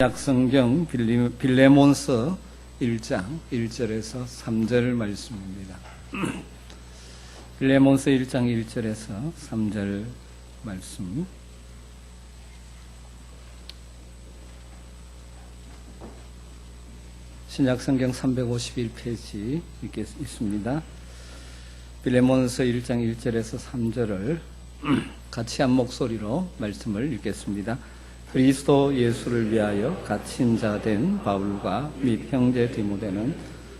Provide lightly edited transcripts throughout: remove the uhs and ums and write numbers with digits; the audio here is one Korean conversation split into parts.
약성경 빌레몬서 1장 1절에서 3절 말씀입니다. 빌레몬서 1장 1절에서 3절 말씀. 신약성경 351페이지 있습니다. 빌레몬서 1장 1절에서 3절을 같이 한 목소리로 말씀을 읽겠습니다. 그리스도 예수를 위하여 갇힌 자 된 바울과 및 형제 디모데는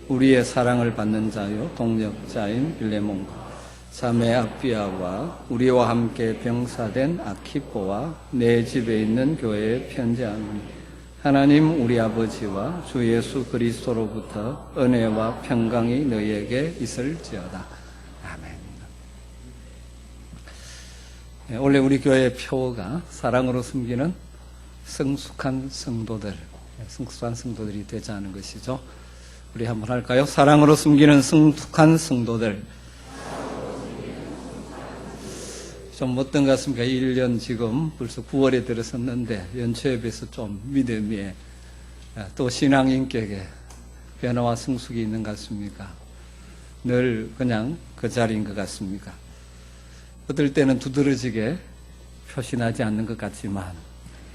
우리의 사랑을 받는 자요 동역자인 빌레몬과 자매 아비아와 우리와 함께 병사된 아키포와 내 집에 있는 교회에 편지하노니 하나님 우리 아버지와 주 예수 그리스도로부터 은혜와 평강이 너희에게 있을지어다. 아멘. 원래 우리 교회의 표어가 사랑으로 숨기는 성숙한 성도들이 되자는 것이죠. 우리 한번 할까요? 사랑으로 숨기는 성숙한 성도들. 좀 어떤 것 같습니까? 1년 지금 벌써 9월에 들어섰는데 연초에 비해서 좀 믿음에 또 신앙 인격에 변화와 성숙이 있는 것 같습니까? 늘 그냥 그 자리인 것 같습니까? 어떨 때는 두드러지게 표시나지 않는 것 같지만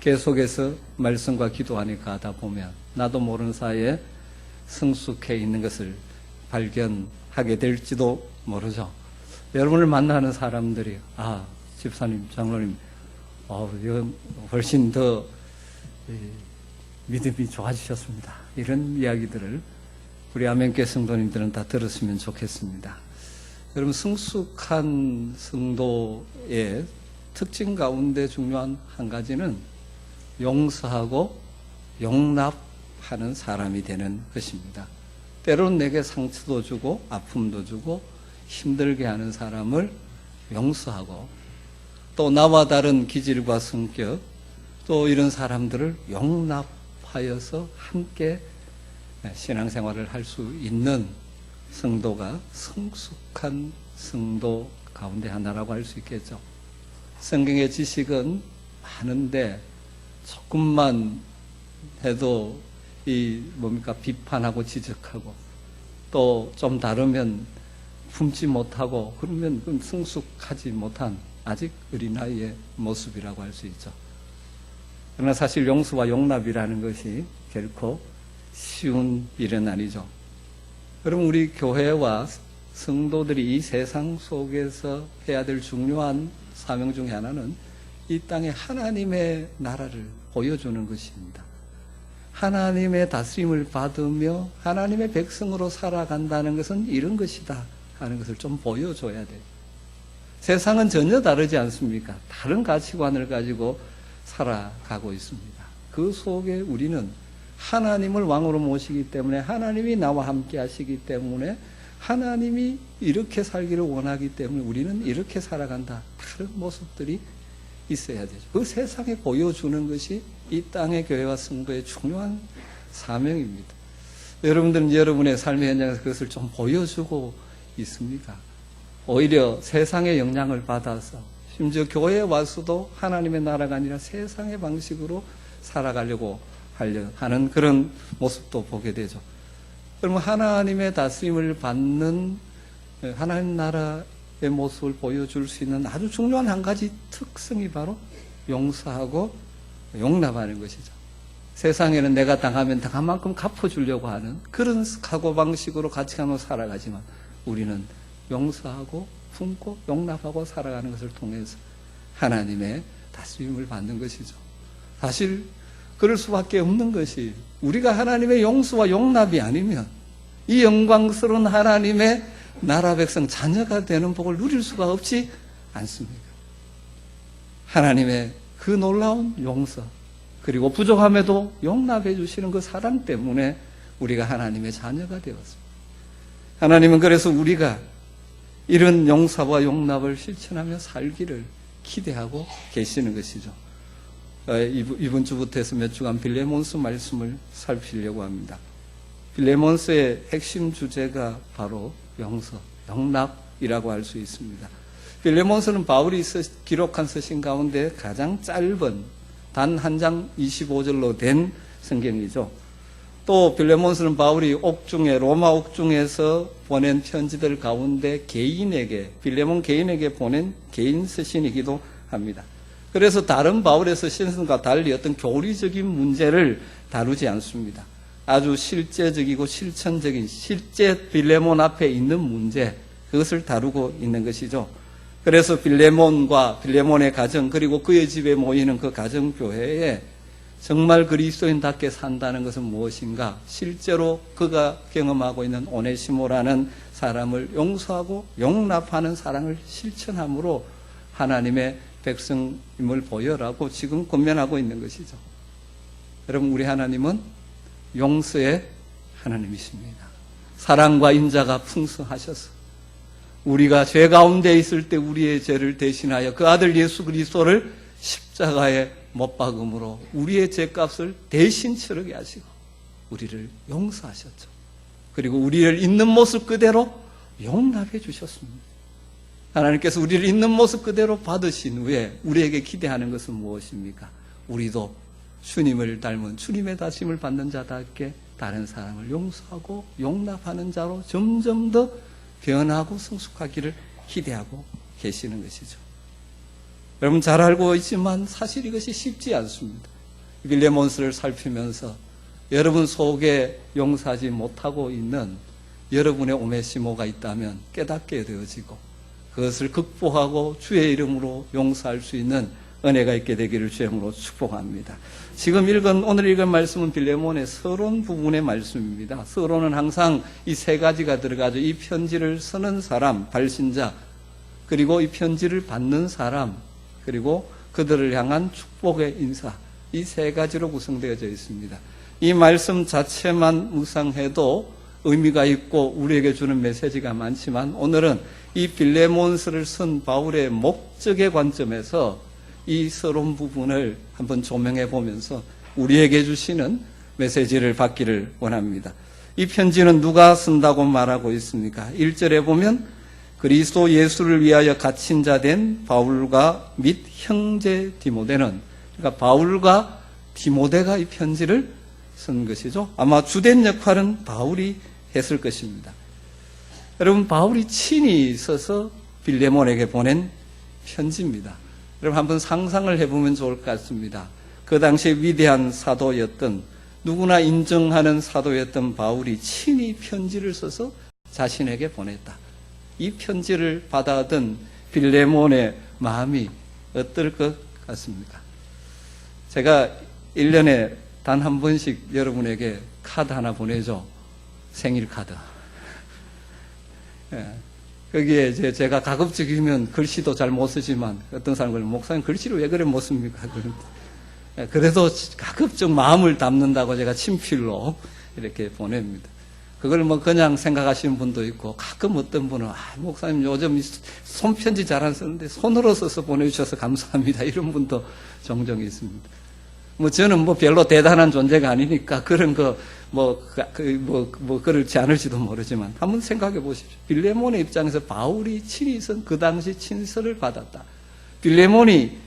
계속해서 말씀과 기도 안에 가다 보면 나도 모르는 사이에 성숙해 있는 것을 발견하게 될지도 모르죠. 여러분을 만나는 사람들이 집사님, 장로님 훨씬 더 믿음이 좋아지셨습니다. 이런 이야기들을 우리 아멘교회 성도님들은 다 들었으면 좋겠습니다. 여러분, 성숙한 성도의 특징 가운데 중요한 한 가지는 용서하고 용납하는 사람이 되는 것입니다. 때로는 내게 상처도 주고 아픔도 주고 힘들게 하는 사람을 용서하고 또 나와 다른 기질과 성격 또 이런 사람들을 용납하여서 함께 신앙생활을 할 수 있는 성도가 성숙한 성도 가운데 하나라고 할 수 있겠죠. 성경의 지식은 많은데 조금만 해도 비판하고 지적하고 또 좀 다르면 품지 못하고 그러면 성숙하지 못한 아직 어린아이의 모습이라고 할 수 있죠. 그러나 사실 용서와 용납이라는 것이 결코 쉬운 일은 아니죠. 여러분, 우리 교회와 성도들이 이 세상 속에서 해야 될 중요한 사명 중에 하나는 이 땅에 하나님의 나라를 보여주는 것입니다. 하나님의 다스림을 받으며 하나님의 백성으로 살아간다는 것은 이런 것이다 하는 것을 좀 보여줘야 돼요. 세상은 전혀 다르지 않습니까? 다른 가치관을 가지고 살아가고 있습니다. 그 속에 우리는 하나님을 왕으로 모시기 때문에 하나님이 나와 함께 하시기 때문에 하나님이 이렇게 살기를 원하기 때문에 우리는 이렇게 살아간다. 다른 모습들이 있어야 되죠. 그 세상에 보여주는 것이 이 땅의 교회와 성도의 중요한 사명입니다. 여러분들은 여러분의 삶의 현장에서 그것을 좀 보여주고 있습니까? 오히려 세상의 영향을 받아서 심지어 교회에 와서도 하나님의 나라가 아니라 세상의 방식으로 살아가려고 하는 그런 모습도 보게 되죠. 그러면 하나님의 다스림을 받는 하나님 나라의 모습을 보여줄 수 있는 아주 중요한 한 가지 특성이 바로 용서하고 용납하는 것이죠. 세상에는 내가 당하면 당한 만큼 갚아주려고 하는 그런 사고방식으로 가치관으로 살아가지만 우리는 용서하고 품고 용납하고 살아가는 것을 통해서 하나님의 다스림을 받는 것이죠. 사실 그럴 수밖에 없는 것이 우리가 하나님의 용서와 용납이 아니면 이 영광스러운 하나님의 나라 백성 자녀가 되는 복을 누릴 수가 없지 않습니까? 하나님의 그 놀라운 용서 그리고 부족함에도 용납해 주시는 그 사랑 때문에 우리가 하나님의 자녀가 되었습니다. 하나님은 그래서 우리가 이런 용서와 용납을 실천하며 살기를 기대하고 계시는 것이죠. 이번 주부터 해서 몇 주간 빌레몬서 말씀을 살피려고 합니다. 빌레몬서의 핵심 주제가 바로 용서, 용납이라고 할 수 있습니다. 빌레몬서는 바울이 기록한 서신 가운데 가장 짧은 단 한 장 25절로 된 성경이죠. 또 빌레몬서는 바울이 옥중에 로마 옥중에서 보낸 편지들 가운데 빌레몬 개인에게 보낸 개인 서신이기도 합니다. 그래서 다른 바울의 서신과 달리 어떤 교리적인 문제를 다루지 않습니다. 아주 실제적이고 실천적인 실제 빌레몬 앞에 있는 문제, 그것을 다루고 있는 것이죠. 그래서 빌레몬과 빌레몬의 가정, 그리고 그의 집에 모이는 그 가정교회에 정말 그리스도인답게 산다는 것은 무엇인가? 실제로 그가 경험하고 있는 오네시모라는 사람을 용서하고 용납하는 사랑을 실천함으로 하나님의 백성임을 보여라고 지금 권면하고 있는 것이죠. 여러분, 우리 하나님은 용서의 하나님이십니다. 사랑과 인자가 풍성하셔서 우리가 죄 가운데 있을 때 우리의 죄를 대신하여 그 아들 예수 그리스도를 십자가에 못 박음으로 우리의 죄값을 대신 치르게 하시고 우리를 용서하셨죠. 그리고 우리를 있는 모습 그대로 용납해 주셨습니다. 하나님께서 우리를 있는 모습 그대로 받으신 후에 우리에게 기대하는 것은 무엇입니까? 우리도 주님을 닮은 주님의 다심을 받는 자답게 다른 사람을 용서하고 용납하는 자로 점점 더 변하고 성숙하기를 기대하고 계시는 것이죠. 여러분 잘 알고 있지만 사실 이것이 쉽지 않습니다. 빌레몬서를 살피면서 여러분 속에 용서하지 못하고 있는 여러분의 오네시모가 있다면 깨닫게 되어지고 그것을 극복하고 주의 이름으로 용서할 수 있는 은혜가 있게 되기를 주의 이름으로 축복합니다. 지금 오늘 읽은 말씀은 빌레몬의 서론 부분의 말씀입니다. 서론은 항상 이 세 가지가 들어가죠. 이 편지를 쓰는 사람, 발신자, 그리고 이 편지를 받는 사람, 그리고 그들을 향한 축복의 인사, 이 세 가지로 구성되어져 있습니다. 이 말씀 자체만 묵상해도 의미가 있고 우리에게 주는 메시지가 많지만 오늘은 이 빌레몬서를 쓴 바울의 목적의 관점에서 이 서론 부분을 한번 조명해 보면서 우리에게 주시는 메시지를 받기를 원합니다. 이 편지는 누가 쓴다고 말하고 있습니까? 1절에 보면 그리스도 예수를 위하여 갇힌 자 된 바울과 및 형제 디모데는, 그러니까 바울과 디모데가 이 편지를 쓴 것이죠. 아마 주된 역할은 바울이 했을 것입니다. 여러분, 바울이 친히 써서 빌레몬에게 보낸 편지입니다. 여러분 한번 상상을 해보면 좋을 것 같습니다. 그 당시에 위대한 사도였던, 누구나 인정하는 사도였던 바울이 친히 편지를 써서 자신에게 보냈다. 이 편지를 받아든 빌레몬의 마음이 어떨 것 같습니까? 제가 1년에 단 한 번씩 여러분에게 카드 하나 보내죠. 생일 카드. 예. 거기에 이제 제가 가급적이면 글씨도 잘 못 쓰지만 어떤 사람은 목사님 글씨를 왜 그래 못 씁니까? 그래도 가급적 마음을 담는다고 제가 친필로 이렇게 보냅니다. 그걸 뭐 그냥 생각하시는 분도 있고 가끔 어떤 분은 목사님 요즘 손편지 잘 안 쓰는데 손으로 써서 보내주셔서 감사합니다. 이런 분도 종종 있습니다. 뭐 저는 뭐 별로 대단한 존재가 아니니까 그런 그렇지 않을지도 모르지만 한번 생각해 보십시오. 빌레몬의 입장에서 바울이 친히 쓴 그 당시 친서를 받았다. 빌레몬이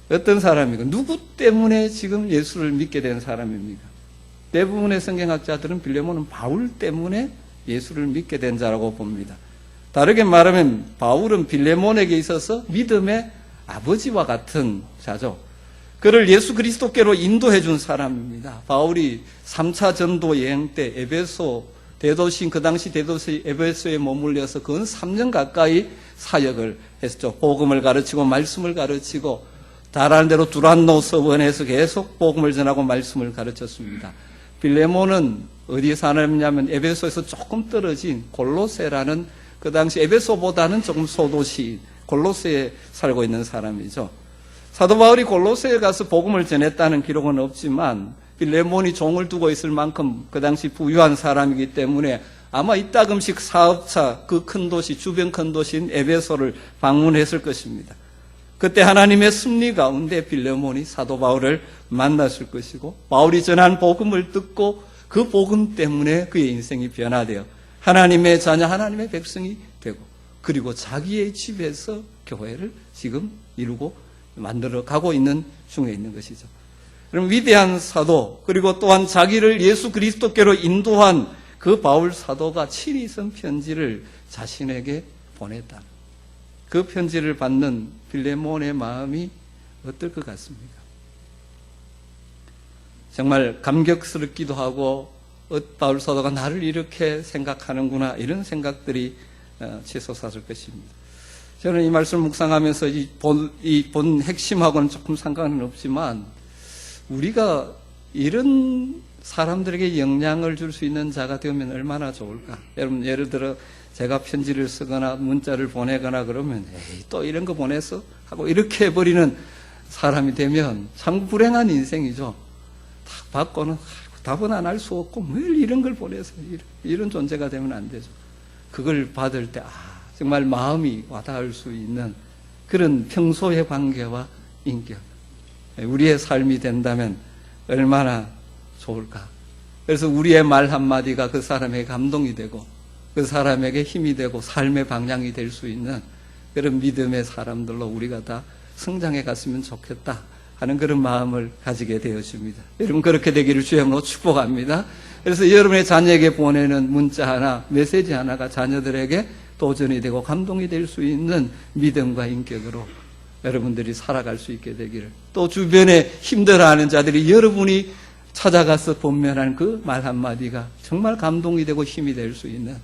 어떤 사람입니까? 누구 때문에 지금 예수를 믿게 된 사람입니까? 대부분의 성경학자들은 빌레몬은 바울 때문에 예수를 믿게 된 자라고 봅니다. 다르게 말하면 바울은 빌레몬에게 있어서 믿음의 아버지와 같은 자죠. 그를 예수 그리스도께로 인도해 준 사람입니다. 바울이 3차 전도 여행 때 에베소 대도시인 그 당시 대도시 에베소에 머물려서 근 3년 가까이 사역을 했죠. 복음을 가르치고 말씀을 가르치고 다른 대로 두란노 서원에서 계속 복음을 전하고 말씀을 가르쳤습니다. 빌레몬은 어디에 사느냐면 에베소에서 조금 떨어진 골로새라는 그 당시 에베소보다는 조금 소도시 골로새에 살고 있는 사람이죠. 사도 바울이 골로새에 가서 복음을 전했다는 기록은 없지만 빌레몬이 종을 두고 있을 만큼 그 당시 부유한 사람이기 때문에 아마 이따금씩 사업차 그 큰 도시 주변 큰 도시인 에베소를 방문했을 것입니다. 그때 하나님의 섭리 가운데 빌레몬이 사도 바울을 만났을 것이고 바울이 전한 복음을 듣고 그 복음 때문에 그의 인생이 변화되어 하나님의 자녀 하나님의 백성이 되고 그리고 자기의 집에서 교회를 지금 이루고 만들어 가고 있는 중에 있는 것이죠. 그럼 위대한 사도, 그리고 또한 자기를 예수 그리스도께로 인도한 그 바울 사도가 친히 쓴 편지를 자신에게 보냈다. 그 편지를 받는 빌레몬의 마음이 어떨 것 같습니까? 정말 감격스럽기도 하고, 바울 사도가 나를 이렇게 생각하는구나, 이런 생각들이 치솟았을 것입니다. 저는 이 말씀을 묵상하면서 이 본 핵심하고는 조금 상관은 없지만, 우리가 이런 사람들에게 영향을 줄 수 있는 자가 되면 얼마나 좋을까? 여러분, 예를 들어 제가 편지를 쓰거나 문자를 보내거나 그러면 에이, 또 이런 거 보냈어? 하고 이렇게 해버리는 사람이 되면 참 불행한 인생이죠. 딱 받고는 답은 안 할 수 없고 뭘 이런 걸 보내서 이런 존재가 되면 안 되죠. 그걸 받을 때 정말 마음이 와닿을 수 있는 그런 평소의 관계와 인격, 우리의 삶이 된다면 얼마나 좋을까. 그래서 우리의 말 한마디가 그 사람에게 감동이 되고 그 사람에게 힘이 되고 삶의 방향이 될 수 있는 그런 믿음의 사람들로 우리가 다 성장해 갔으면 좋겠다 하는 그런 마음을 가지게 되었습니다. 여러분, 그렇게 되기를 주님으로 축복합니다. 그래서 여러분의 자녀에게 보내는 문자 하나, 메시지 하나가 자녀들에게 도전이 되고 감동이 될 수 있는 믿음과 인격으로 여러분들이 살아갈 수 있게 되기를, 또 주변에 힘들어하는 자들이 여러분이 찾아가서 본면한 그 말 한마디가 정말 감동이 되고 힘이 될 수 있는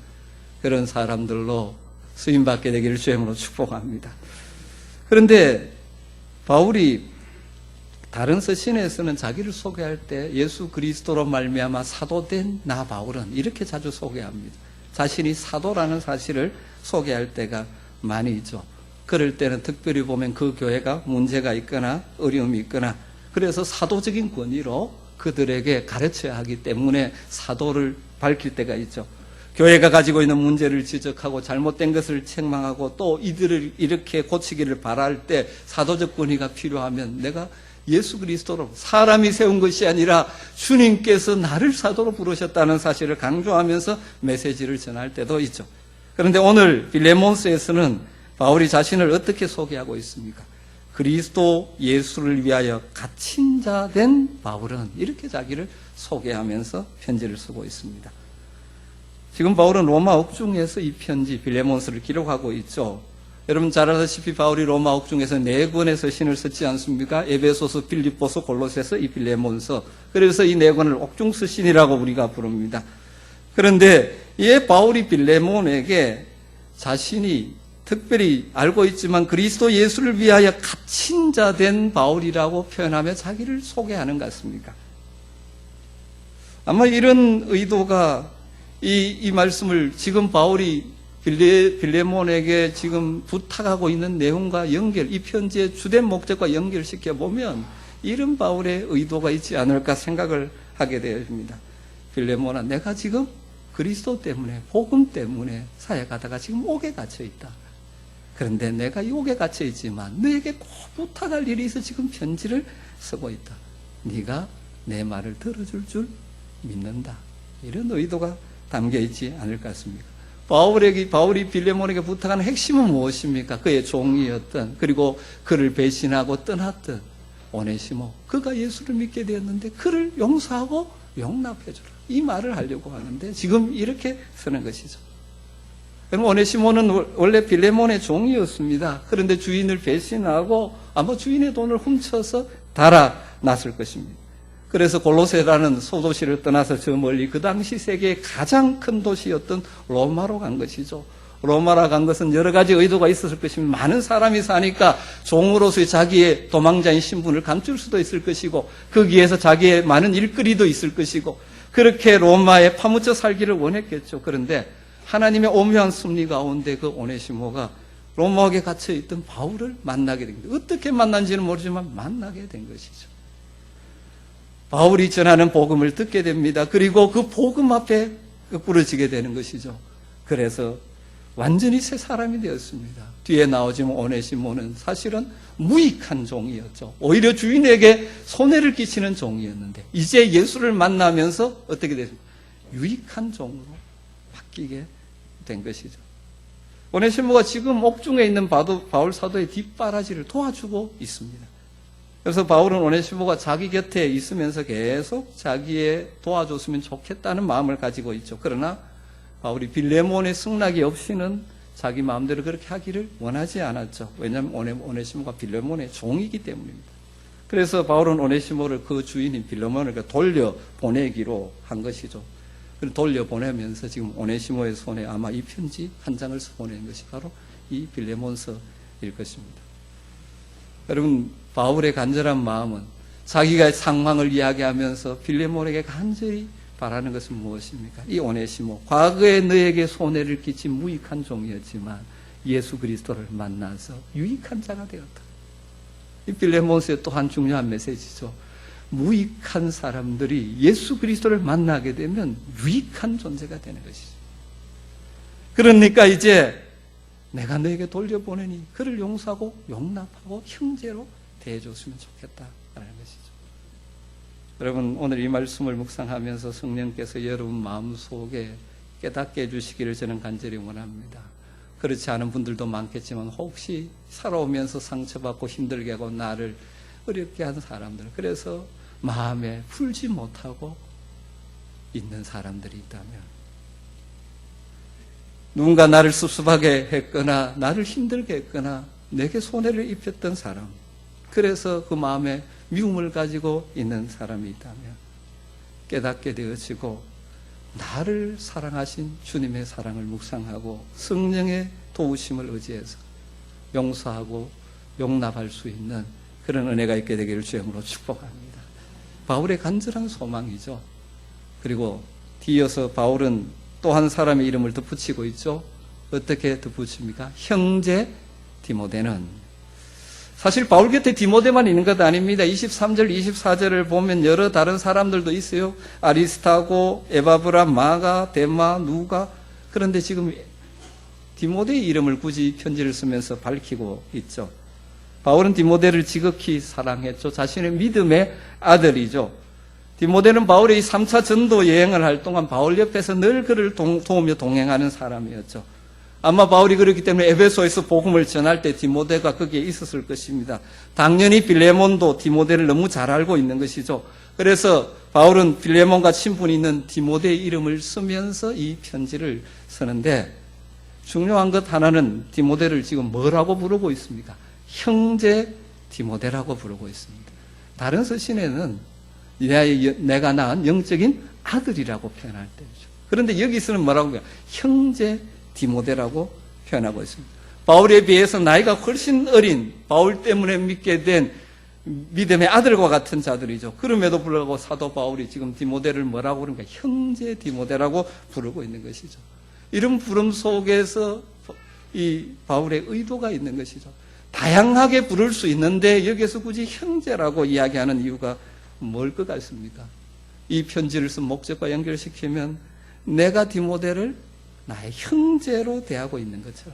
그런 사람들로 쓰임받게 되기를 주님으로 축복합니다. 그런데 바울이 다른 서신에서는 자기를 소개할 때 예수 그리스도로 말미암아 사도된 나 바울은 이렇게 자주 소개합니다. 자신이 사도라는 사실을 소개할 때가 많이 있죠. 그럴 때는 특별히 보면 그 교회가 문제가 있거나 어려움이 있거나, 그래서 사도적인 권위로 그들에게 가르쳐야 하기 때문에 사도를 밝힐 때가 있죠. 교회가 가지고 있는 문제를 지적하고 잘못된 것을 책망하고 또 이들을 이렇게 고치기를 바랄 때 사도적 권위가 필요하면 내가 예수 그리스도로, 사람이 세운 것이 아니라 주님께서 나를 사도로 부르셨다는 사실을 강조하면서 메시지를 전할 때도 있죠. 그런데 오늘 빌레몬서에서는 바울이 자신을 어떻게 소개하고 있습니까? 그리스도 예수를 위하여 갇힌 자 된 바울은, 이렇게 자기를 소개하면서 편지를 쓰고 있습니다. 지금 바울은 로마 옥중에서 이 편지 빌레몬서를 기록하고 있죠. 여러분 잘 아다시피 바울이 로마 옥중에서 4권의 서신을 썼지 않습니까? 에베소서, 빌립보서, 골로새서, 이 빌레몬서. 그래서 이 4권을 옥중 서신이라고 우리가 부릅니다. 그런데 이 바울이 빌레몬에게 자신이 특별히 알고 있지만 그리스도 예수를 위하여 갇힌 자 된 바울이라고 표현하며 자기를 소개하는 것 같습니까? 아마 이런 의도가 이 말씀을 지금 바울이 빌레몬에게 지금 부탁하고 있는 내용과 연결, 이 편지의 주된 목적과 연결시켜 보면 이런 바울의 의도가 있지 않을까 생각을 하게 되었습니다. 빌레몬아, 내가 지금 그리스도 때문에, 복음 때문에 사역하다가 지금 옥에 갇혀 있다. 그런데 내가 이 옥에 갇혀 있지만 너에게 꼭 부탁할 일이 있어 지금 편지를 쓰고 있다. 네가 내 말을 들어줄 줄 믿는다. 이런 의도가 담겨 있지 않을 것 같습니까? 바울이 빌레몬에게 부탁하는 핵심은 무엇입니까? 그의 종이었던, 그리고 그를 배신하고 떠났던 오네시모, 그가 예수를 믿게 되었는데 그를 용서하고 용납해주라, 이 말을 하려고 하는데 지금 이렇게 쓰는 것이죠. 그럼 오네시모는 원래 빌레몬의 종이었습니다. 그런데 주인을 배신하고 아마 주인의 돈을 훔쳐서 달아났을 것입니다. 그래서 골로새라는 소도시를 떠나서 저 멀리 그 당시 세계의 가장 큰 도시였던 로마로 간 것이죠. 로마로 간 것은 여러 가지 의도가 있었을 것입니다. 많은 사람이 사니까 종으로서의 자기의 도망자인 신분을 감출 수도 있을 것이고, 거기에서 자기의 많은 일거리도 있을 것이고, 그렇게 로마에 파묻혀 살기를 원했겠죠. 그런데 하나님의 오묘한 섭리 가운데 그 오네시모가 로마에 갇혀있던 바울을 만나게 된 거예요. 어떻게 만난지는 모르지만 만나게 된 것이죠. 바울이 전하는 복음을 듣게 됩니다. 그리고 그 복음 앞에 부러지게 되는 것이죠. 그래서 완전히 새 사람이 되었습니다. 뒤에 나오지만 오네시모는 사실은 무익한 종이었죠. 오히려 주인에게 손해를 끼치는 종이었는데 이제 예수를 만나면서 어떻게 됐습니까? 유익한 종으로 바뀌게 된 것이죠. 오네시모가 지금 옥중에 있는 바울 사도의 뒷바라지를 도와주고 있습니다. 그래서 바울은 오네시모가 자기 곁에 있으면서 계속 자기의 도와줬으면 좋겠다는 마음을 가지고 있죠. 그러나 바울이 빌레몬의 승낙이 없이는 자기 마음대로 그렇게 하기를 원하지 않았죠. 왜냐하면 오네시모가 빌레몬의 종이기 때문입니다. 그래서 바울은 오네시모를 그 주인인 빌레몬을 돌려보내기로 한 것이죠. 돌려보내면서 지금 오네시모의 손에 아마 이 편지 한 장을 보낸 것이 바로 이 빌레몬서일 것입니다. 여러분, 바울의 간절한 마음은 자기가 상황을 이야기하면서 빌레몬에게 간절히 바라는 것은 무엇입니까? 이 오네시모, 과거에 너에게 손해를 끼친 무익한 종이었지만 예수 그리스도를 만나서 유익한 자가 되었다. 이 빌레몬서의 또한 중요한 메시지죠. 무익한 사람들이 예수 그리스도를 만나게 되면 유익한 존재가 되는 것이죠. 그러니까 이제 내가 너에게 돌려보내니 그를 용서하고 용납하고 형제로 대해줬으면 좋겠다라는 것이죠. 여러분, 오늘 이 말씀을 묵상하면서 성령께서 여러분 마음속에 깨닫게 해주시기를 저는 간절히 원합니다. 그렇지 않은 분들도 많겠지만 혹시 살아오면서 상처받고 힘들게 하고 나를 어렵게 한 사람들, 그래서 마음에 풀지 못하고 있는 사람들이 있다면, 누군가 나를 섭섭하게 했거나 나를 힘들게 했거나 내게 손해를 입혔던 사람, 그래서 그 마음에 미움을 가지고 있는 사람이 있다면 깨닫게 되어지고 나를 사랑하신 주님의 사랑을 묵상하고 성령의 도우심을 의지해서 용서하고 용납할 수 있는 그런 은혜가 있게 되기를 주님으로 축복합니다. 바울의 간절한 소망이죠. 그리고 뒤이어서 바울은 또 한 사람의 이름을 덧붙이고 있죠. 어떻게 덧붙입니까? 형제 디모데는. 사실 바울 곁에 디모데만 있는 것 아닙니다. 23절, 24절을 보면 여러 다른 사람들도 있어요. 아리스타고, 에바브라, 마가, 데마, 누가. 그런데 지금 디모데의 이름을 굳이 편지를 쓰면서 밝히고 있죠. 바울은 디모데를 지극히 사랑했죠. 자신의 믿음의 아들이죠. 디모데는 바울의 3차 전도 여행을 할 동안 바울 옆에서 늘 그를 도우며 동행하는 사람이었죠. 아마 바울이 그렇기 때문에 에베소에서 복음을 전할 때 디모데가 거기에 있었을 것입니다. 당연히 빌레몬도 디모데를 너무 잘 알고 있는 것이죠. 그래서 바울은 빌레몬과 친분이 있는 디모데의 이름을 쓰면서 이 편지를 쓰는데, 중요한 것 하나는 디모데를 지금 뭐라고 부르고 있습니까? 형제 디모데라고 부르고 있습니다. 다른 서신에는 내가 낳은 영적인 아들이라고 표현할 때죠. 그런데 여기서는 뭐라고 해요? 형제 디모데라고 표현하고 있습니다. 바울에 비해서 나이가 훨씬 어린, 바울 때문에 믿게 된 믿음의 아들과 같은 자들이죠. 그럼에도 불구하고 사도 바울이 지금 디모데를 뭐라고 그러니까 형제 디모데라고 부르고 있는 것이죠. 이런 부름 속에서 이 바울의 의도가 있는 것이죠. 다양하게 부를 수 있는데 여기서 굳이 형제라고 이야기하는 이유가 뭘 것 같습니까? 이 편지를 쓴 목적과 연결시키면 내가 디모데를 나의 형제로 대하고 있는 것처럼,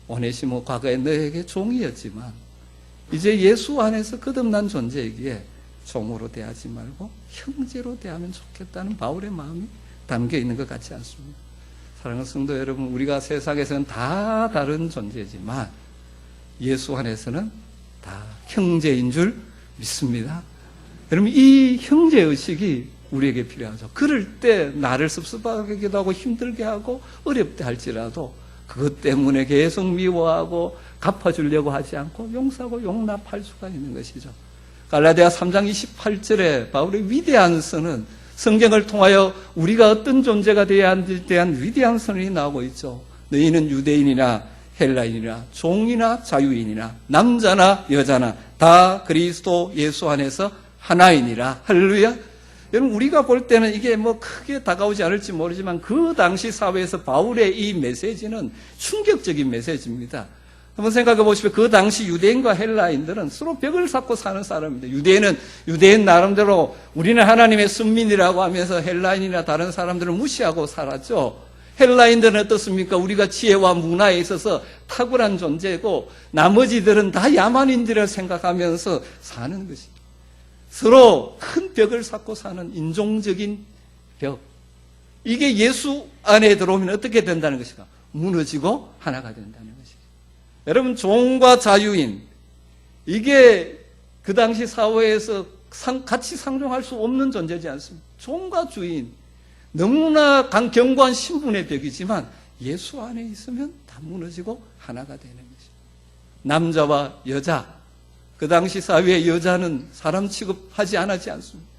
오네시모 과거에 너에게 종이었지만 이제 예수 안에서 거듭난 존재이기에 종으로 대하지 말고 형제로 대하면 좋겠다는 바울의 마음이 담겨 있는 것 같지 않습니다. 사랑하는 성도 여러분, 우리가 세상에서는 다 다른 존재지만 예수 안에서는 다 형제인 줄 믿습니다. 여러분, 이 형제의식이 우리에게 필요하죠. 그럴 때 나를 섭섭하기도 하고 힘들게 하고 어렵게 할지라도 그것 때문에 계속 미워하고 갚아주려고 하지 않고 용서하고 용납할 수가 있는 것이죠. 갈라디아 3장 28절에 바울의 위대한 선은, 성경을 통하여 우리가 어떤 존재가 되어야 하는지에 대한 위대한 선언이 나오고 있죠. 너희는 유대인이나 헬라인이나 종이나 자유인이나 남자나 여자나 다 그리스도 예수 안에서 하나이니라. 할렐루야. 여러분, 우리가 볼 때는 이게 뭐 크게 다가오지 않을지 모르지만 그 당시 사회에서 바울의 이 메시지는 충격적인 메시지입니다. 한번 생각해 보시면 그 당시 유대인과 헬라인들은 서로 벽을 쌓고 사는 사람입니다. 유대인은 유대인 나름대로 우리는 하나님의 선민이라고 하면서 헬라인이나 다른 사람들을 무시하고 살았죠. 헬라인들은 어떻습니까? 우리가 지혜와 문화에 있어서 탁월한 존재고 나머지들은 다 야만인들을 생각하면서 사는 것입니다. 서로 큰 벽을 쌓고 사는 인종적인 벽. 이게 예수 안에 들어오면 어떻게 된다는 것인가? 무너지고 하나가 된다는 것이죠. 여러분, 종과 자유인, 이게 그 당시 사회에서 같이 상종할 수 없는 존재지 않습니까? 종과 주인, 너무나 견고한 신분의 벽이지만 예수 안에 있으면 다 무너지고 하나가 되는 것입니다. 남자와 여자, 그 당시 사회의 여자는 사람 취급하지 않았지 않습니까?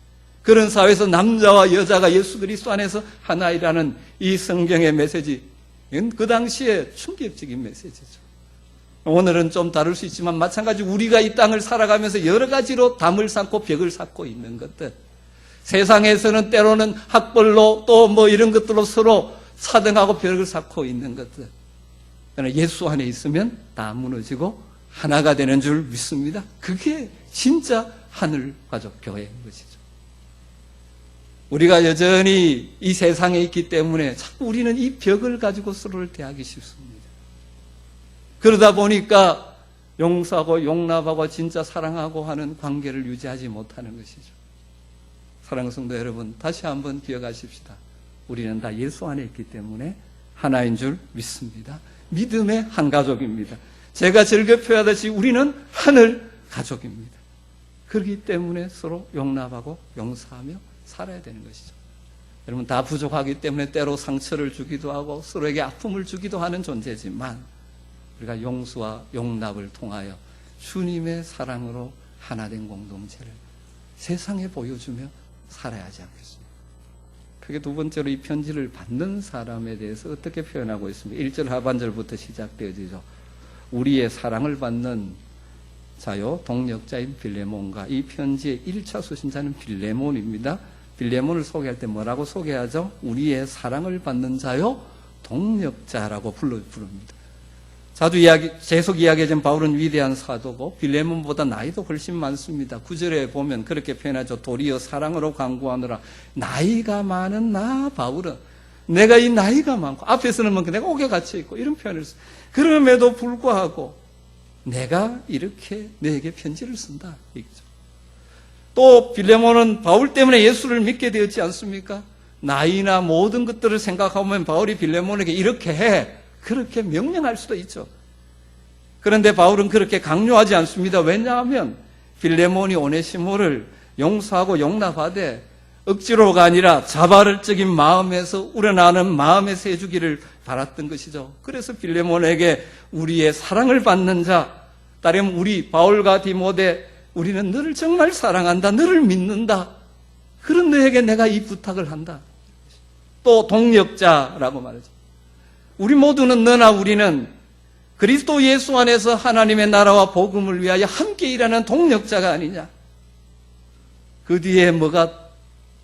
그런 사회에서 남자와 여자가 예수 그리스도 안에서 하나이라는 이 성경의 메시지, 그 당시에 충격적인 메시지죠. 오늘은 좀 다를 수 있지만 마찬가지로 우리가 이 땅을 살아가면서 여러 가지로 담을 쌓고 벽을 쌓고 있는 것들, 세상에서는 때로는 학벌로 또 뭐 이런 것들로 서로 사등하고 벽을 쌓고 있는 것들, 그러나 예수 안에 있으면 다 무너지고 하나가 되는 줄 믿습니다. 그게 진짜 하늘 가족 교회인 것이죠. 우리가 여전히 이 세상에 있기 때문에 자꾸 우리는 이 벽을 가지고 서로를 대하기 쉽습니다. 그러다 보니까 용서하고 용납하고 진짜 사랑하고 하는 관계를 유지하지 못하는 것이죠. 사랑하는 성도 여러분, 다시 한번 기억하십시다. 우리는 다 예수 안에 있기 때문에 하나인 줄 믿습니다. 믿음의 한 가족입니다. 제가 즐겨 표현하듯이 우리는 하늘 가족입니다. 그렇기 때문에 서로 용납하고 용서하며 살아야 되는 것이죠. 여러분, 다 부족하기 때문에 때로 상처를 주기도 하고 서로에게 아픔을 주기도 하는 존재지만 우리가 용서와 용납을 통하여 주님의 사랑으로 하나된 공동체를 세상에 보여주며 살아야 하지 않겠습니까? 그게 두 번째로 이 편지를 받는 사람에 대해서 어떻게 표현하고 있습니까? 1절 하반절부터 시작되어지죠. 우리의 사랑을 받는 자요, 동력자인 빌레몬과 이 편지의 1차 수신자는 빌레몬입니다. 빌레몬을 소개할 때 뭐라고 소개하죠? 우리의 사랑을 받는 자요, 동력자라고 부릅니다. 자주 계속 이야기하던 바울은 위대한 사도고 빌레몬보다 나이도 훨씬 많습니다. 9절에 보면 그렇게 표현하죠. 도리어 사랑으로 강구하느라 나이가 많은 나 바울은, 내가 이 나이가 많고 앞에서는 뭐 내가 옥에 갇혀 있고 이런 표현을 써요. 그럼에도 불구하고 내가 이렇게 너에게 편지를 쓴다. 이거죠. 또 빌레몬은 바울 때문에 예수를 믿게 되었지 않습니까? 나이나 모든 것들을 생각하면 바울이 빌레몬에게 이렇게 해, 그렇게 명령할 수도 있죠. 그런데 바울은 그렇게 강요하지 않습니다. 왜냐하면 빌레몬이 오네시모를 용서하고 용납하되 억지로가 아니라 자발적인 마음에서 우러나는 마음에서 해주기를 바랐던 것이죠. 그래서 빌레몬에게 우리의 사랑을 받는 자, 따르면 우리 바울과 디모데, 우리는 너를 정말 사랑한다, 너를 믿는다, 그런 너에게 내가 이 부탁을 한다. 또 동력자라고 말하죠. 우리 모두는, 너나 우리는 그리스도 예수 안에서 하나님의 나라와 복음을 위하여 함께 일하는 동력자가 아니냐. 그 뒤에 뭐가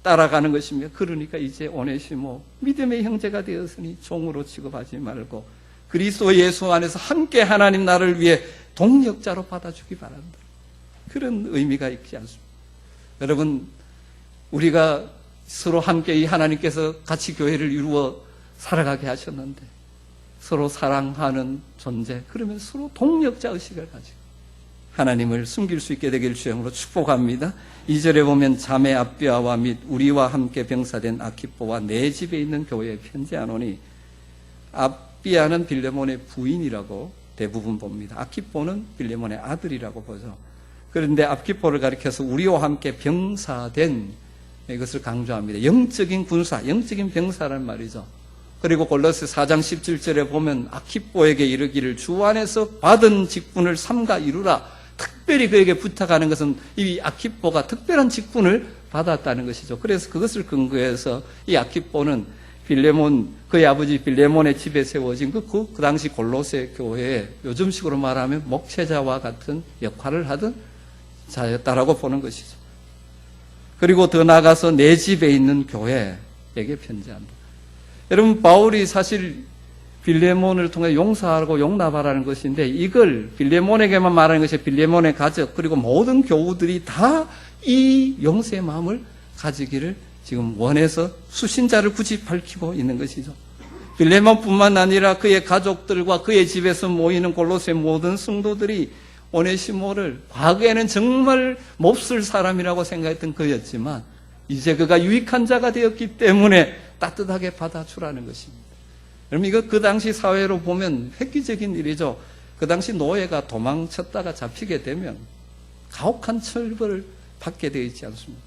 따라가는 것입니까? 그러니까 이제 오네시모, 믿음의 형제가 되었으니 종으로 취급하지 말고 그리스도 예수 안에서 함께 하나님 나라를 위해 동력자로 받아주기 바란다. 그런 의미가 있지 않습니까? 여러분, 우리가 서로 함께 이 하나님께서 같이 교회를 이루어 살아가게 하셨는데 서로 사랑하는 존재, 그러면 서로 동력자 의식을 가지고 하나님을 숨길 수 있게 되길 주님으로 축복합니다. 2절에 보면 자매 아비아와 및 우리와 함께 병사된 아키포와 내 집에 있는 교회에 편지하노니, 아비아는 빌레몬의 부인이라고 대부분 봅니다. 아키포는 빌레몬의 아들이라고 보죠. 그런데 아키포를 가리켜서 우리와 함께 병사된, 이것을 강조합니다. 영적인 군사, 영적인 병사란 말이죠. 그리고 골로새 4장 17절에 보면 아키포에게 이르기를 주 안에서 받은 직분을 삼가 이루라. 특별히 그에게 부탁하는 것은 이 아키포가 특별한 직분을 받았다는 것이죠. 그래서 그것을 근거해서 이 아키포는 빌레몬, 그의 아버지 빌레몬의 집에 세워진 그 당시 골로새 교회에 요즘식으로 말하면 목회자와 같은 역할을 하던 자였다라고 보는 것이죠. 그리고 더 나아가서 내 집에 있는 교회에게 편지한다. 여러분, 바울이 사실 빌레몬을 통해 용서하고 용납하라는 것인데, 이걸 빌레몬에게만 말하는 것이 빌레몬의 가족, 그리고 모든 교우들이 다 이 용서의 마음을 가지기를 지금 원해서 수신자를 굳이 밝히고 있는 것이죠. 빌레몬뿐만 아니라 그의 가족들과 그의 집에서 모이는 골로새 모든 성도들이 오네시모를 과거에는 정말 몹쓸 사람이라고 생각했던 그였지만 이제 그가 유익한 자가 되었기 때문에 따뜻하게 받아주라는 것입니다. 여러분, 이거 그 당시 사회로 보면 획기적인 일이죠. 그 당시 노예가 도망쳤다가 잡히게 되면 가혹한 처벌을 받게 되어 있지 않습니까?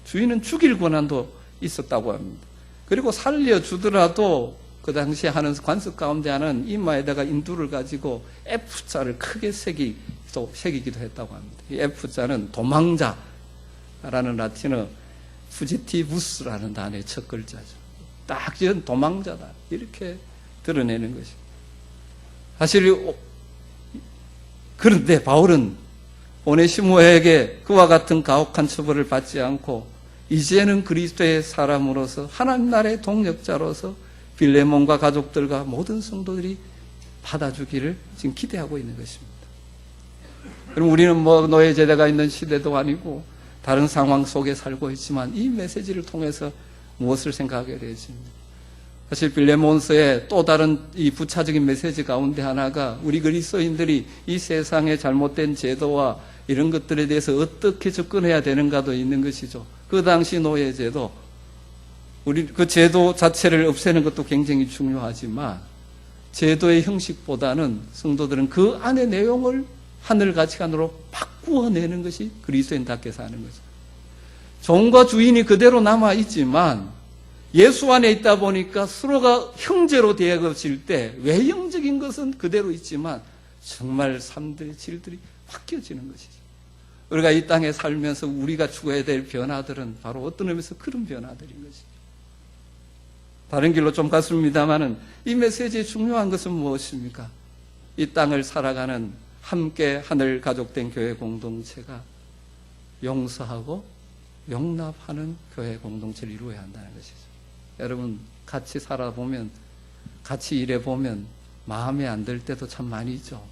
주인은 죽일 권한도 있었다고 합니다. 그리고 살려주더라도 그 당시에 하는 관습 가운데 하는 이마에다가 인두를 가지고 F자를 크게 새기기도 했다고 합니다. 이 F자는 도망자라는 라틴어 푸지티부스라는 단어의 첫 글자죠. 딱 지은 도망자다. 이렇게 드러내는 것입니다. 사실 그런데 바울은 오네시모에게 그와 같은 가혹한 처벌을 받지 않고 이제는 그리스도의 사람으로서 하나님 나라의 동역자로서 빌레몬과 가족들과 모든 성도들이 받아주기를 지금 기대하고 있는 것입니다. 그럼 우리는 뭐 노예 제도가 있는 시대도 아니고 다른 상황 속에 살고 있지만 이 메시지를 통해서 무엇을 생각하게 되십니까? 사실 빌레몬서의 또 다른 이 부차적인 메시지 가운데 하나가 우리 그리스도인들이 이 세상의 잘못된 제도와 이런 것들에 대해서 어떻게 접근해야 되는가도 있는 것이죠. 그 당시 노예제도, 우리 그 제도 자체를 없애는 것도 굉장히 중요하지만 제도의 형식보다는 성도들은 그 안의 내용을 하늘 가치관으로 바꾸어내는 것이 그리스도인답게 사는 거죠. 종과 주인이 그대로 남아있지만 예수 안에 있다 보니까 서로가 형제로 되어질 때 외형적인 것은 그대로 있지만 정말 삶들의 질들이 바뀌어지는 것이죠. 우리가 이 땅에 살면서 우리가 죽어야 될 변화들은 바로 어떤 의미에서 그런 변화들인 것이죠. 다른 길로 좀 갔습니다마는 이 메시지의 중요한 것은 무엇입니까? 이 땅을 살아가는 함께 하늘 가족된 교회 공동체가 용서하고 용납하는 교회 공동체를 이루어야 한다는 것이죠. 여러분 같이 살아보면, 같이 일해보면 마음에 안 들 때도 참 많이 있죠.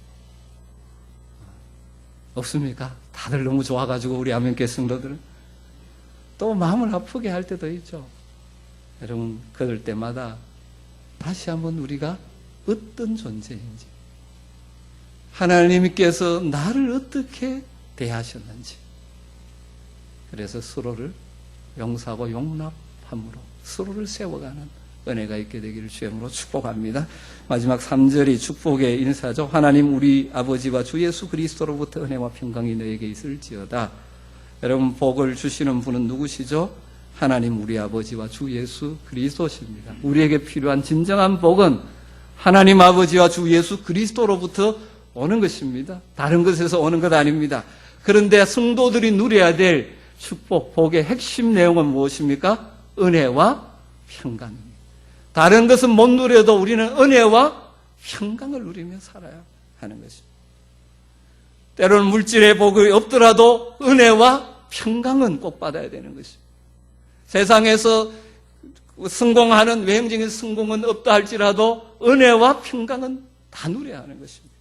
없습니까? 다들 너무 좋아가지고 우리 아멘교회 성도들은 또 마음을 아프게 할 때도 있죠. 여러분 그럴 때마다 다시 한번 우리가 어떤 존재인지, 하나님께서 나를 어떻게 대하셨는지, 그래서 서로를 용서하고 용납함으로 서로를 세워가는 은혜가 있게 되기를 주님으로 축복합니다. 마지막 3절이 축복의 인사죠. 하나님 우리 아버지와 주 예수 그리스도로부터 은혜와 평강이 너에게 있을지어다. 여러분 복을 주시는 분은 누구시죠? 하나님 우리 아버지와 주 예수 그리스도십니다. 우리에게 필요한 진정한 복은 하나님 아버지와 주 예수 그리스도로부터 오는 것입니다. 다른 것에서 오는 것 아닙니다. 그런데 성도들이 누려야 될 축복, 복의 핵심 내용은 무엇입니까? 은혜와 평강입니다. 다른 것은 못 누려도 우리는 은혜와 평강을 누리며 살아야 하는 것입니다. 때로는 물질의 복이 없더라도 은혜와 평강은 꼭 받아야 되는 것입니다. 세상에서 성공하는 외형적인 성공은 없다 할지라도 은혜와 평강은 다 누려야 하는 것입니다.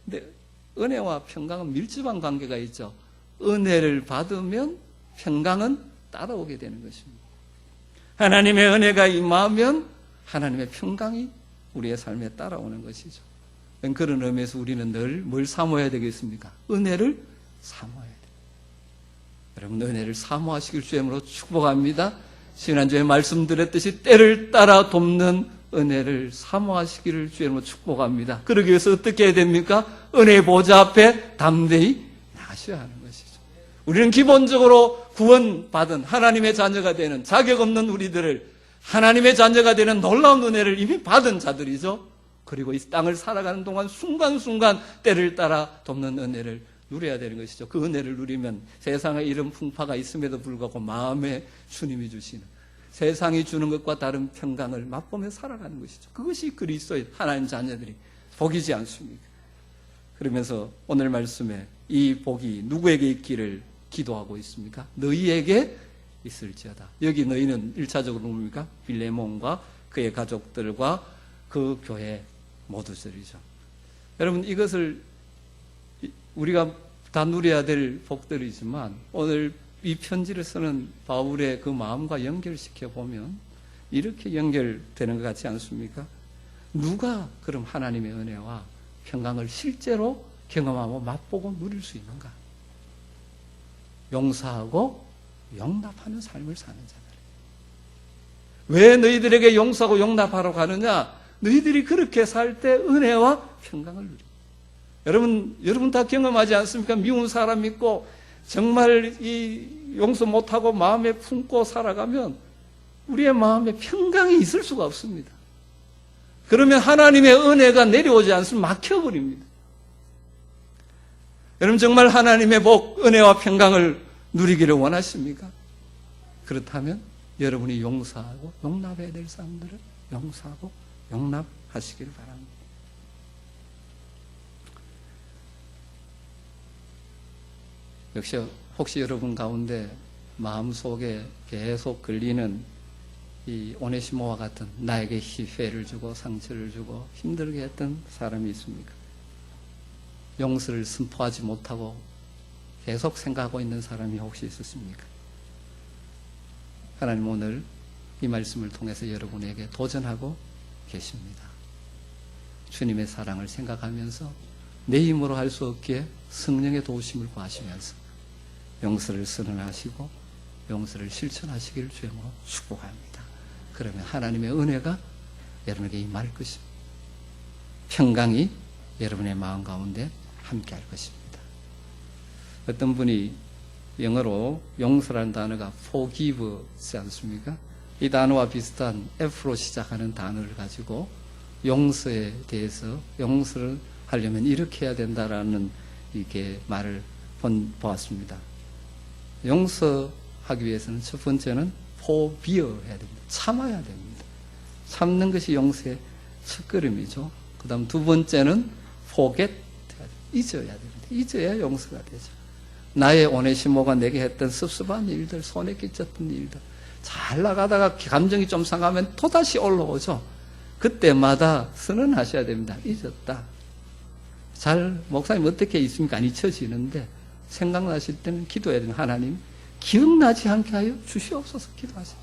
근데 은혜와 평강은 밀접한 관계가 있죠. 은혜를 받으면 평강은 따라오게 되는 것입니다. 하나님의 은혜가 임하면 하나님의 평강이 우리의 삶에 따라오는 것이죠. 그런 의미에서 우리는 늘 뭘 사모해야 되겠습니까? 은혜를 사모해야 돼요. 여러분 은혜를 사모하시길 주님으로 축복합니다. 지난주에 말씀드렸듯이 때를 따라 돕는 은혜를 사모하시기를 주님으로 축복합니다. 그러기 위해서 어떻게 해야 됩니까? 은혜의 보좌 앞에 담대히 나가셔야 하는 것이죠. 우리는 기본적으로 구원받은 하나님의 자녀가 되는 자격 없는 우리들을 하나님의 자녀가 되는 놀라운 은혜를 이미 받은 자들이죠. 그리고 이 땅을 살아가는 동안 순간순간 때를 따라 돕는 은혜를 누려야 되는 것이죠. 그 은혜를 누리면 세상에 이런 풍파가 있음에도 불구하고 마음에 주님이 주시는 세상이 주는 것과 다른 평강을 맛보며 살아가는 것이죠. 그것이 그리스도의 하나님 자녀들이 복이지 않습니까? 그러면서 오늘 말씀에 이 복이 누구에게 있기를 기도하고 있습니까? 너희에게 있을지어다. 여기 너희는 1차적으로 뭡니까? 빌레몬과 그의 가족들과 그 교회 모두들이죠. 여러분 이것을 우리가 다 누려야 될 복들이지만 오늘 이 편지를 쓰는 바울의 그 마음과 연결시켜 보면 이렇게 연결되는 것 같지 않습니까? 누가 그럼 하나님의 은혜와 평강을 실제로 경험하고 맛보고 누릴 수 있는가? 용서하고 용납하는 삶을 사는 자들. 왜 너희들에게 용서하고 용납하러 가느냐? 너희들이 그렇게 살 때 은혜와 평강을 누립니다. 여러분 다 경험하지 않습니까? 미운 사람 있고 정말 이 용서 못하고 마음에 품고 살아가면 우리의 마음에 평강이 있을 수가 없습니다. 그러면 하나님의 은혜가 내려오지 않으면 막혀버립니다. 여러분 정말 하나님의 복, 은혜와 평강을 누리기를 원하십니까? 그렇다면 여러분이 용서하고 용납해야 될 사람들을 용서하고 용납하시기를 바랍니다. 역시 혹시 여러분 가운데 마음속에 계속 걸리는 이 오네시모와 같은 나에게 희회를 주고 상처를 주고 힘들게 했던 사람이 있습니까? 용서를 선포하지 못하고 계속 생각하고 있는 사람이 혹시 있으십니까? 하나님 오늘 이 말씀을 통해서 여러분에게 도전하고 계십니다. 주님의 사랑을 생각하면서 내 힘으로 할 수 없기에 성령의 도우심을 구하시면서 용서를 선언하시고 용서를 실천하시기를 주님으로 축복합니다. 그러면 하나님의 은혜가 여러분에게 임할 것입니다. 평강이 여러분의 마음 가운데 함께 할 것입니다. 어떤 분이 영어로 용서라는 단어가 forgive지 않습니까? 이 단어와 비슷한 F로 시작하는 단어를 가지고 용서에 대해서 용서를 하려면 이렇게 해야 된다라는 이렇게 말을 보았습니다. 용서하기 위해서는 첫 번째는 forbear 해야 됩니다. 참아야 됩니다. 참는 것이 용서의 첫걸음이죠. 그 다음 두 번째는 forget, 잊어야 됩니다. 잊어야 용서가 되죠. 나의 오네시모가 내게 했던 섭섭한 일들, 손에 끼쳤던 일들, 잘 나가다가 감정이 좀 상하면 또다시 올라오죠. 그때마다 선언하셔야 됩니다. 잊었다. 목사님 어떻게 있습니까? 안 잊혀지는데 생각나실 때는 기도해야 됩니다. 하나님 기억나지 않게 하여 주시옵소서 기도하세요.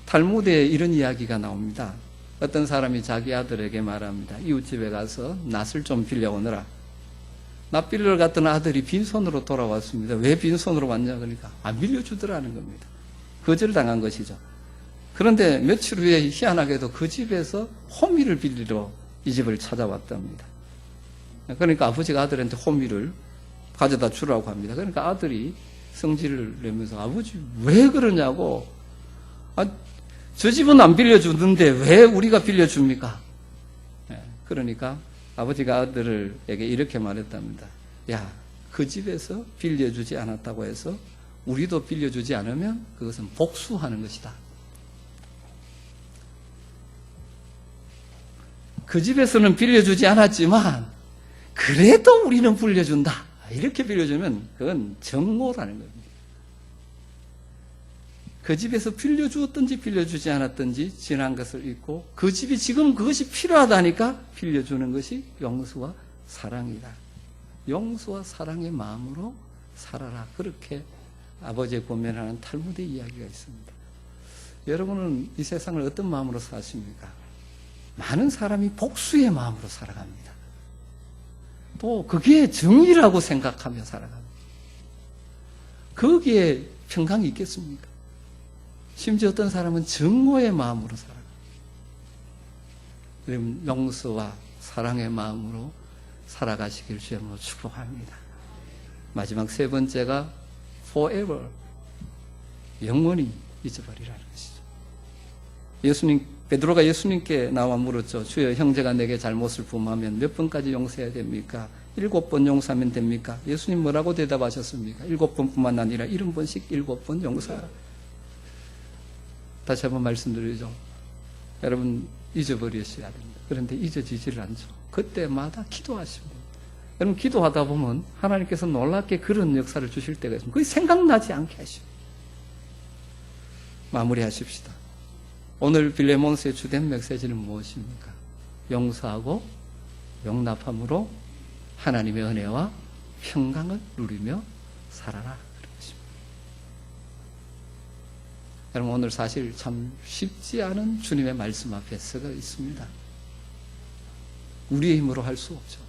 탈무드에 이런 이야기가 나옵니다. 어떤 사람이 자기 아들에게 말합니다. 이웃집에 가서 낫을 좀 빌려오너라. 낫 빌려 갔던 아들이 빈손으로 돌아왔습니다. 왜 빈손으로 왔냐 그러니까 안 빌려주더라는 겁니다. 거절당한 것이죠. 그런데 며칠 후에 희한하게도 그 집에서 호미를 빌리러 이 집을 찾아왔답니다. 그러니까 아버지가 아들한테 호미를 가져다 주라고 합니다. 그러니까 아들이 성질을 내면서 아버지 왜 그러냐고, 저 집은 안 빌려주는데 왜 우리가 빌려줍니까? 그러니까 아버지가 아들에게 이렇게 말했답니다. 야, 그 집에서 빌려주지 않았다고 해서 우리도 빌려주지 않으면 그것은 복수하는 것이다. 그 집에서는 빌려주지 않았지만 그래도 우리는 빌려준다. 이렇게 빌려주면 그건 정오라는 겁니다. 그 집에서 빌려주었든지 빌려주지 않았든지 지난 것을 잊고 그 집이 지금 그것이 필요하다니까 빌려주는 것이 용서와 사랑이다. 용서와 사랑의 마음으로 살아라. 그렇게 아버지의 권면하는 탈무드 이야기가 있습니다. 여러분은 이 세상을 어떤 마음으로 사십니까? 많은 사람이 복수의 마음으로 살아갑니다. 또 그게 정의라고 생각하며 살아갑니다. 거기에 평강이 있겠습니까? 심지어 어떤 사람은 증오의 마음으로 살아갑니다. 그럼 용서와 사랑의 마음으로 살아가시길 주님으로 축복합니다. 마지막 세 번째가 forever, 영원히 잊어버리라는 것이죠. 베드로가 예수님께 나와 물었죠. 주여, 형제가 내게 잘못을 범하면 몇 번까지 용서해야 됩니까? 7번 용서하면 됩니까? 예수님 뭐라고 대답하셨습니까? 7번뿐만 아니라 70번씩 7번 용서하라. 다시 한번 말씀드리죠. 여러분 잊어버리셔야 됩니다. 그런데 잊어지지를 않죠. 그때마다 기도하십니다. 여러분 기도하다 보면 하나님께서 놀랍게 그런 역사를 주실 때가 있습니다. 그게 생각나지 않게 하십니다. 마무리하십시다. 오늘 빌레몬스의 주된 메시지는 무엇입니까? 용서하고 용납함으로 하나님의 은혜와 평강을 누리며 살아라. 그런 것입니다. 여러분 오늘 사실 참 쉽지 않은 주님의 말씀 앞에 서가 있습니다. 우리의 힘으로 할 수 없죠.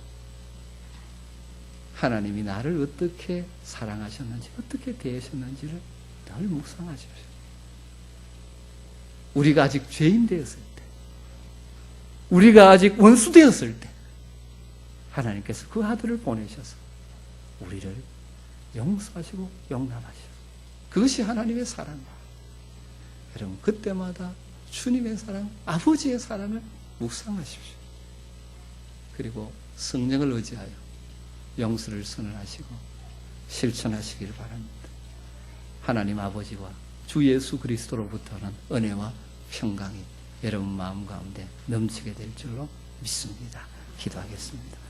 하나님이 나를 어떻게 사랑하셨는지, 어떻게 대하셨는지를 늘 묵상하십시오. 우리가 아직 죄인 되었을 때, 우리가 아직 원수 되었을 때, 하나님께서 그 아들을 보내셔서 우리를 용서하시고 용납하시고, 그것이 하나님의 사랑입니다. 여러분, 그때마다 주님의 사랑, 아버지의 사랑을 묵상하십시오. 그리고 성령을 의지하여 용서를 선언하시고 실천하시길 바랍니다. 하나님 아버지와 주 예수 그리스도로부터는 은혜와 평강이 여러분 마음 가운데 넘치게 될 줄로 믿습니다. 기도하겠습니다.